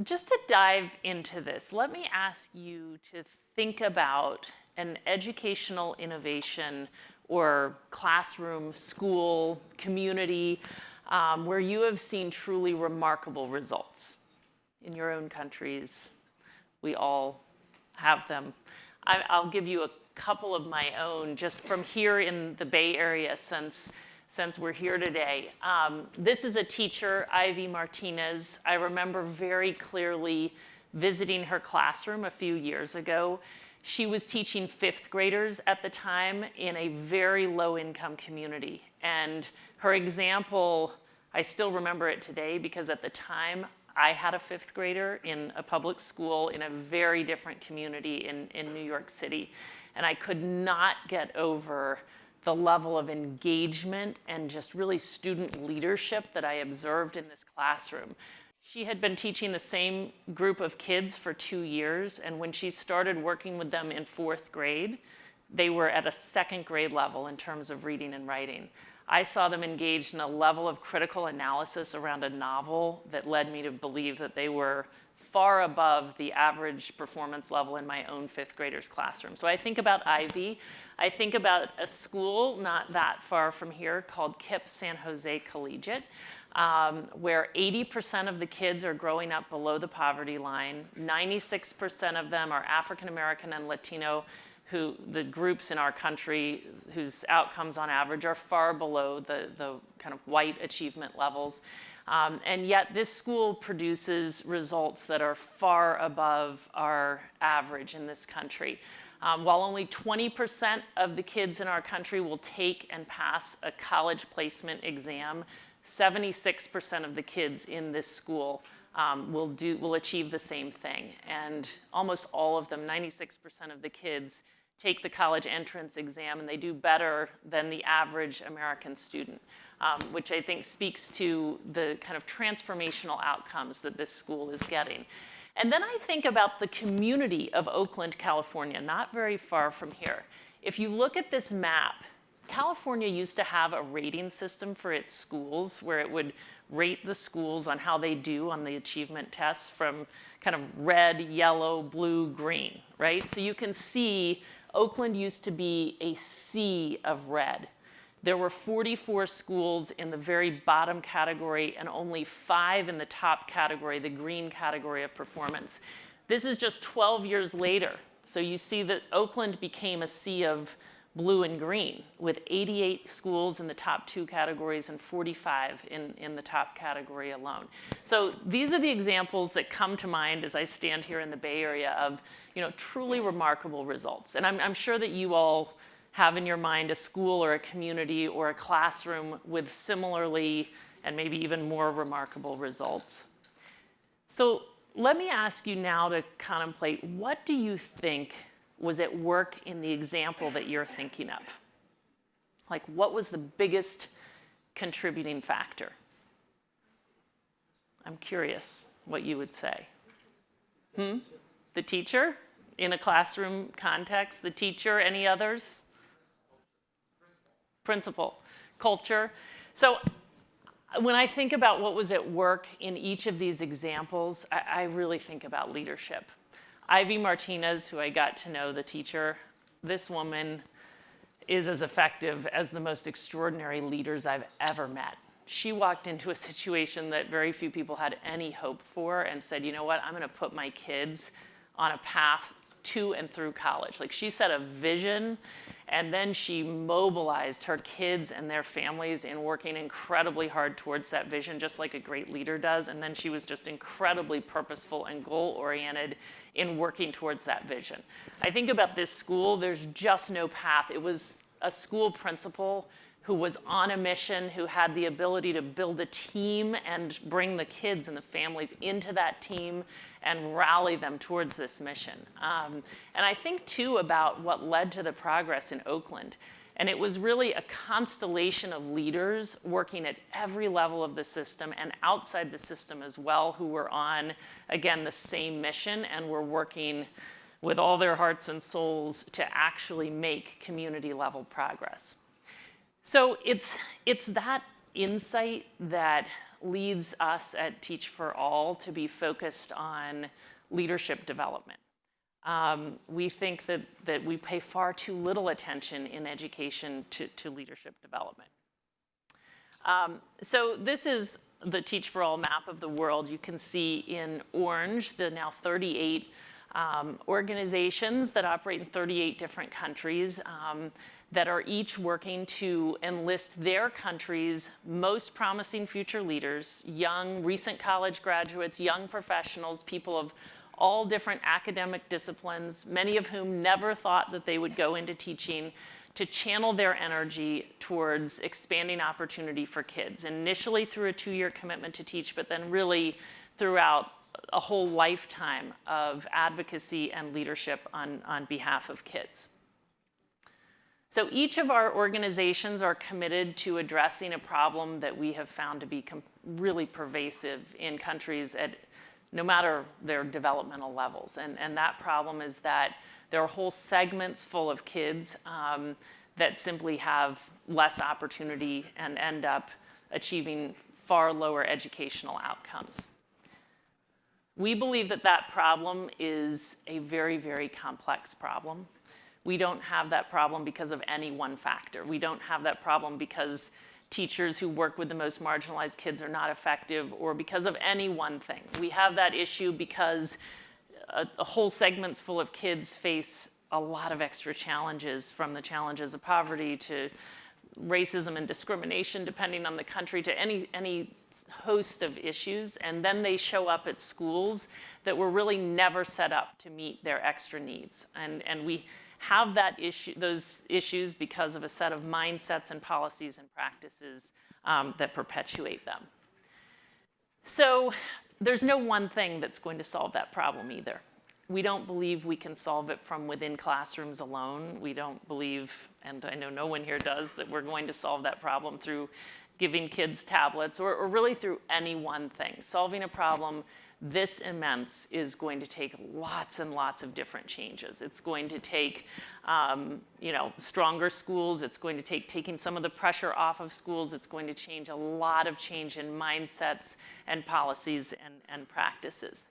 just to dive into this, let me ask you to think about an educational innovation or classroom, school, community, where you have seen truly remarkable results in your own countries. We all have them. I'll give you a couple of my own just from here in the Bay Area since we're here today. This is a teacher, Ivy Martinez. I remember very clearly visiting her classroom a few years ago. She was teaching fifth graders at the time in a very low-income community. And her example, I still remember it today because at the time, I had a fifth grader in a public school in a very different community in New York City. And I could not get over the level of engagement and just really student leadership that I observed in this classroom. She had been teaching the same group of kids for 2 years, and when she started working with them in fourth grade, they were at a second grade level in terms of reading and writing. I saw them engaged in a level of critical analysis around a novel that led me to believe that they were far above the average performance level in my own fifth graders classroom. So I think about Ivy. I think about a school not that far from here called KIPP San Jose Collegiate, where 80% of the kids are growing up below the poverty line. 96% of them are African American and Latino, who the groups in our country whose outcomes on average are far below the kind of white achievement levels. And yet this school produces results that are far above our average in this country. While only 20% of the kids in our country will take and pass a college placement exam, 76% of the kids in this school will achieve the same thing. And almost all of them, 96% of the kids, take the college entrance exam and they do better than the average American student, which I think speaks to the kind of transformational outcomes that this school is getting. And then I think about the community of Oakland, California, not very far from here. If you look at this map, California used to have a rating system for its schools where it would rate the schools on how they do on the achievement tests from kind of red, yellow, blue, green, right? So you can see Oakland used to be a sea of red. There were 44 schools in the very bottom category and only 5 in the top category, the green category of performance. This is just 12 years later. So you see that Oakland became a sea of blue and green with 88 schools in the top 2 categories and 45 in the top category alone. So these are the examples that come to mind as I stand here in the Bay Area of, truly remarkable results. And I'm sure that you all have in your mind a school or a community or a classroom with similarly and maybe even more remarkable results. So let me ask you now to contemplate, what do you think was at work in the example that you're thinking of? Like, what was the biggest contributing factor? I'm curious what you would say. The teacher in a classroom context? The teacher, any others? Principal, culture. So when I think about what was at work in each of these examples, I really think about leadership. Ivy Martinez, who I got to know, the teacher, this woman is as effective as the most extraordinary leaders I've ever met. She walked into a situation that very few people had any hope for and said, you know what, I'm going to put my kids on a path to and through college. Like, she set a vision, and then she mobilized her kids and their families in working incredibly hard towards that vision, just like a great leader does. And then she was just incredibly purposeful and goal-oriented in working towards that vision. I think about this school, there's just no path. It was a school principal who was on a mission, who had the ability to build a team and bring the kids and the families into that team and rally them towards this mission. And I think, too, about what led to the progress in Oakland. And it was really a constellation of leaders working at every level of the system and outside the system as well, who were on, again, the same mission and were working with all their hearts and souls to actually make community-level progress. So it's that insight that leads us at Teach for All to be focused on leadership development. We think that we pay far too little attention in education to leadership development. So this is the Teach for All map of the world. You can see in orange the now 38 organizations that operate in 38 different countries that are each working to enlist their country's most promising future leaders, young, recent college graduates, young professionals, people of all different academic disciplines, many of whom never thought that they would go into teaching, to channel their energy towards expanding opportunity for kids, initially through a 2-year commitment to teach, but then really throughout a whole lifetime of advocacy and leadership on behalf of kids. So each of our organizations are committed to addressing a problem that we have found to be really pervasive in countries at no matter their developmental levels. And that problem is that there are whole segments full of kids that simply have less opportunity and end up achieving far lower educational outcomes. We believe that that problem is a very, very complex problem. We don't have that problem because of any one factor. We don't have that problem because teachers who work with the most marginalized kids are not effective or because of any one thing. We have that issue because a whole segments full of kids face a lot of extra challenges, from the challenges of poverty to racism and discrimination, depending on the country, to any host of issues. And then they show up at schools that were really never set up to meet their extra needs. And we have those issues because of a set of mindsets and policies and practices that perpetuate them. So there's no one thing that's going to solve that problem either. We don't believe we can solve it from within classrooms alone. We don't believe, and I know no one here does, that we're going to solve that problem through giving kids tablets or really through any one thing. Solving a problem this immense is going to take lots and lots of different changes. It's going to take stronger schools. It's going to take taking some of the pressure off of schools. It's going to change a lot of change in mindsets and policies and practices.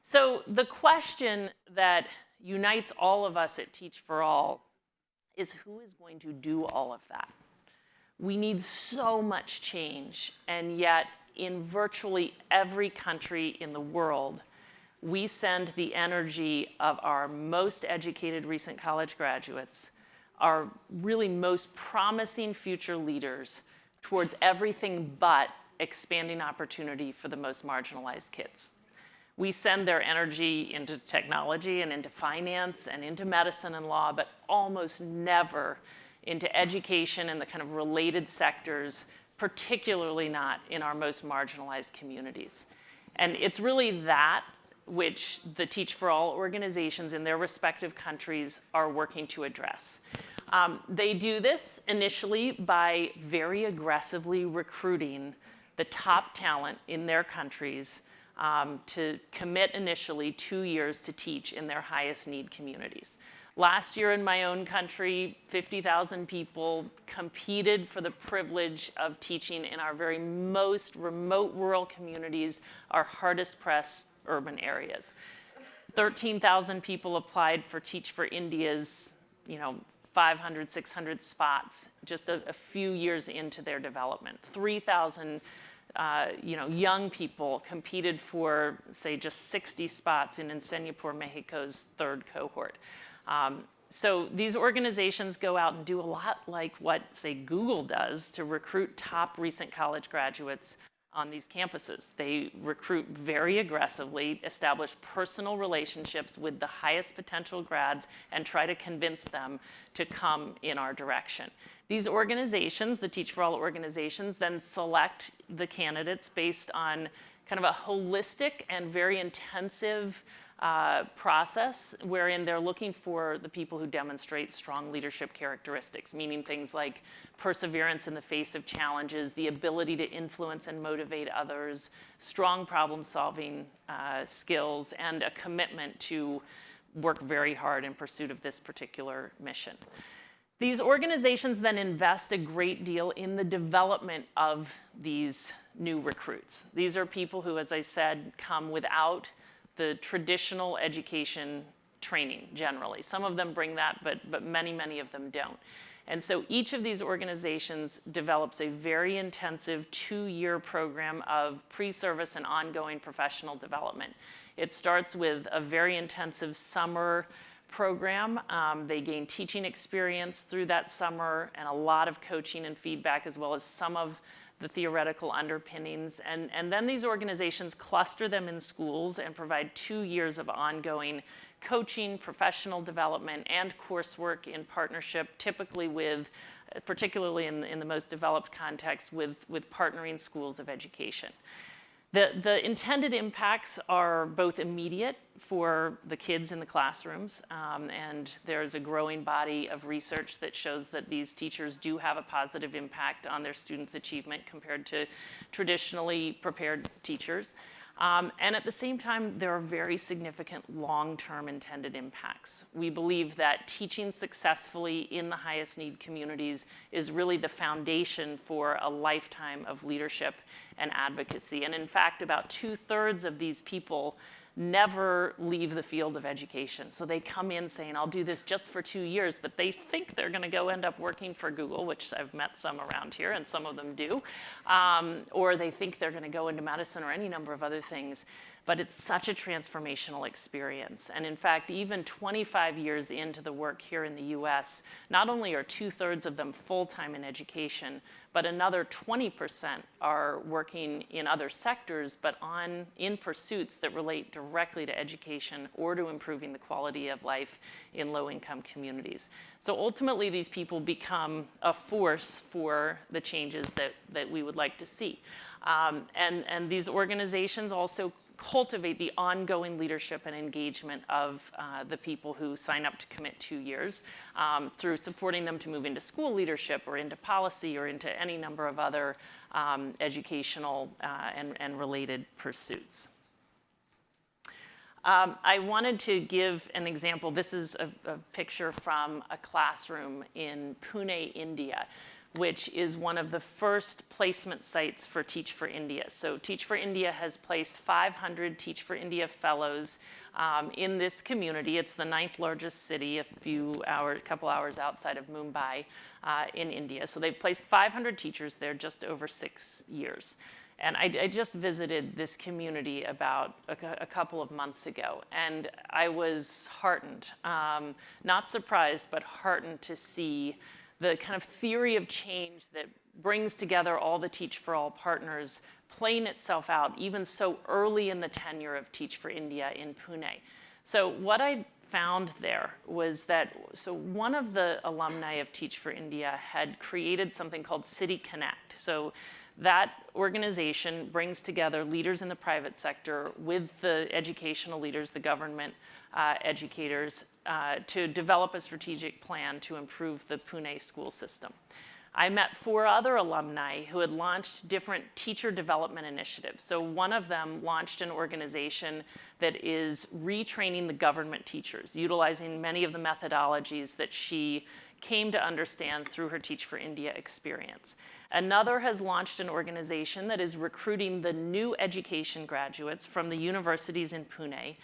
So the question that unites all of us at Teach for All is, who is going to do all of that? We need so much change, and yet in virtually every country in the world, we send the energy of our most educated recent college graduates, our really most promising future leaders, towards everything but expanding opportunity for the most marginalized kids. We send their energy into technology and into finance and into medicine and law, but almost never into education and the kind of related sectors, particularly not in our most marginalized communities. And it's really that which the Teach for All organizations in their respective countries are working to address. They do this initially by very aggressively recruiting the top talent in their countries to commit initially 2 years to teach in their highest need communities. Last year in my own country, 50,000 people competed for the privilege of teaching in our very most remote rural communities, our hardest pressed urban areas. 13,000 people applied for Teach for India's 500, 600 spots just a few years into their development. 3,000 young people competed for, say, just 60 spots in Enseña Mexico's third cohort. So these organizations go out and do a lot like what, say, Google does to recruit top recent college graduates on these campuses. They recruit very aggressively, establish personal relationships with the highest potential grads, and try to convince them to come in our direction. These organizations, the Teach for All organizations, then select the candidates based on kind of a holistic and very intensive process wherein they're looking for the people who demonstrate strong leadership characteristics, meaning things like perseverance in the face of challenges, the ability to influence and motivate others, strong problem-solving skills, and a commitment to work very hard in pursuit of this particular mission. These organizations then invest a great deal in the development of these new recruits. These are people who, as I said, come without the traditional education training generally. Some of them bring that, but many, many of them don't. And so each of these organizations develops a very intensive 2-year program of pre-service and ongoing professional development. It starts with a very intensive summer program. They gain teaching experience through that summer and a lot of coaching and feedback, as well as some of the theoretical underpinnings. And then these organizations cluster them in schools and provide 2 years of ongoing coaching, professional development, and coursework in partnership, typically with, particularly in the most developed context, with partnering schools of education. The intended impacts are both immediate for the kids in the classrooms, and there's a growing body of research that shows that these teachers do have a positive impact on their students' achievement compared to traditionally prepared teachers. And at the same time, there are very significant long-term intended impacts. We believe that teaching successfully in the highest need communities is really the foundation for a lifetime of leadership and advocacy. And in fact, about 2/3 of these people never leave the field of education. So they come in saying, I'll do this just for 2 years, but they think they're going to go end up working for Google, which I've met some around here, and some of them do. Or they think they're going to go into medicine or any number of other things. But it's such a transformational experience. And in fact, even 25 years into the work here in the US, not only are 2/3 of them full-time in education, but another 20% are working in other sectors, but in pursuits that relate directly to education or to improving the quality of life in low-income communities. So ultimately, these people become a force for the changes that we would like to see. And these organizations also cultivate the ongoing leadership and engagement of the people who sign up to commit 2 years through supporting them to move into school leadership or into policy or into any number of other educational and related pursuits. I wanted to give an example. This is a picture from a classroom in Pune, India, which is one of the first placement sites for Teach for India. So Teach for India has placed 500 Teach for India fellows in this community. It's the 9th largest city, a couple hours outside of Mumbai in India. So they've placed 500 teachers there just over 6 years. And I just visited this community about a couple of months ago, and I was heartened, not surprised, but heartened to see the kind of theory of change that brings together all the Teach for All partners playing itself out even so early in the tenure of Teach for India in Pune. So what I found there was that, so one of the alumni of Teach for India had created something called City Connect. So that organization brings together leaders in the private sector with the educational leaders, the government educators, to develop a strategic plan to improve the Pune school system. I met 4 other alumni who had launched different teacher development initiatives. So one of them launched an organization that is retraining the government teachers, utilizing many of the methodologies that she came to understand through her Teach for India experience. Another has launched an organization that is recruiting the new education graduates from the universities in Pune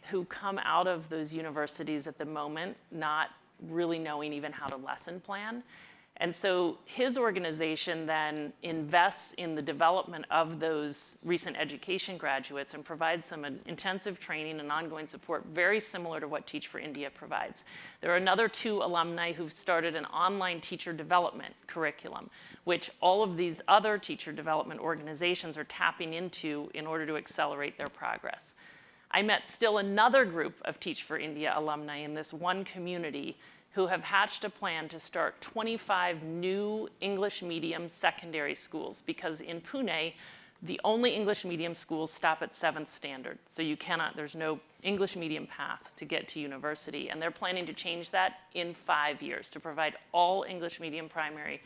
who come out of those universities at the moment not really knowing even how to lesson plan. And so his organization then invests in the development of those recent education graduates and provides them an intensive training and ongoing support very similar to what Teach for India provides. There are another 2 alumni who've started an online teacher development curriculum, which all of these other teacher development organizations are tapping into in order to accelerate their progress. I met still another group of Teach for India alumni in this one community who have hatched a plan to start 25 new English medium secondary schools, because in Pune, the only English medium schools stop at 7th standard. So there's no English medium path to get to university. And they're planning to change that in 5 years to provide all English medium primary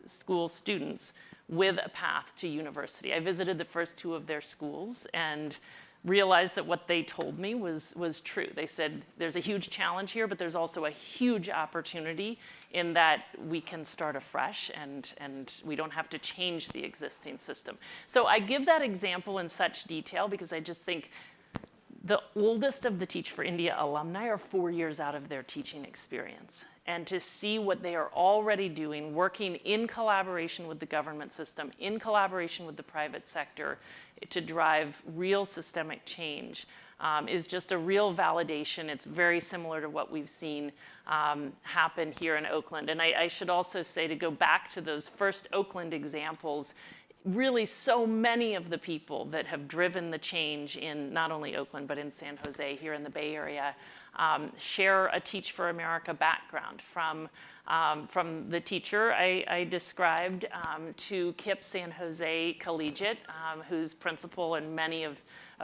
school students with a path to university. I visited the first 2 of their schools, and realized that what they told me was true. They said, there's a huge challenge here, but there's also a huge opportunity in that we can start afresh and we don't have to change the existing system. So I give that example in such detail because I just think the oldest of the Teach for India alumni are 4 years out of their teaching experience. And to see what they are already doing, working in collaboration with the government system, in collaboration with the private sector, to drive real systemic change is just a real validation. It's very similar to what we've seen happen here in Oakland. And I should also say, to go back to those first Oakland examples, really so many of the people that have driven the change in not only Oakland, but in San Jose, here in the Bay Area, share a Teach for America background from the teacher I described to KIPP San Jose Collegiate, whose principal and many of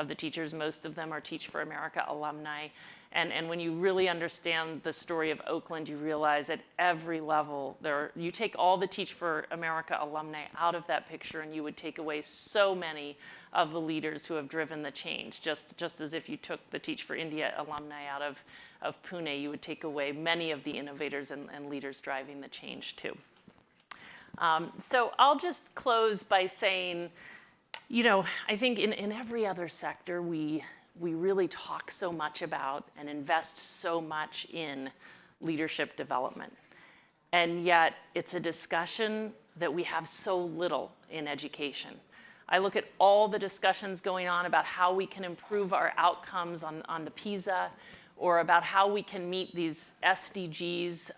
the teachers, most of them are Teach for America alumni. And when you really understand the story of Oakland, you realize at every level, you take all the Teach for America alumni out of that picture and you would take away so many of the leaders who have driven the change. Just as if you took the Teach for India alumni out of Pune, you would take away many of the innovators and leaders driving the change too. So I'll just close by saying, I think in every other sector, we really talk so much about and invest so much in leadership development. And yet it's a discussion that we have so little in education. I look at all the discussions going on about how we can improve our outcomes on the PISA, or about how we can meet these SDGs,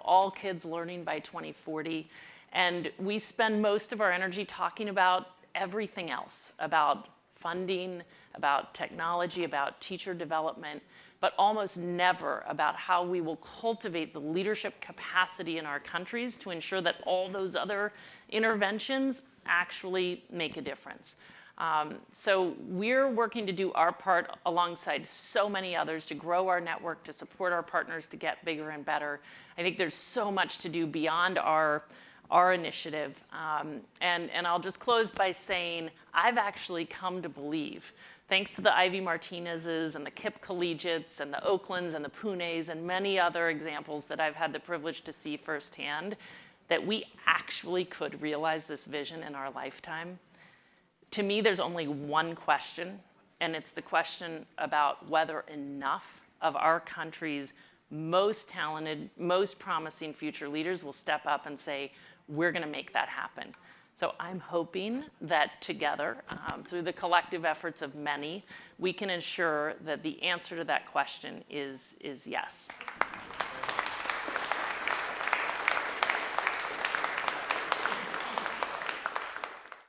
all kids learning by 2040. And we spend most of our energy talking about everything else, about funding, about technology, about teacher development, but almost never about how we will cultivate the leadership capacity in our countries to ensure that all those other interventions actually make a difference. So we're working to do our part alongside so many others to grow our network, to support our partners to get bigger and better. I think there's so much to do beyond our initiative. And I'll just close by saying I've actually come to believe, thanks to the Ivy Martinez's and the KIPP Collegiates and the Oaklands and the Punes and many other examples that I've had the privilege to see firsthand, that we actually could realize this vision in our lifetime. To me, there's only one question, and it's the question about whether enough of our country's most talented, most promising future leaders will step up and say, we're going to make that happen. So I'm hoping that together, through the collective efforts of many, we can ensure that the answer to that question is yes.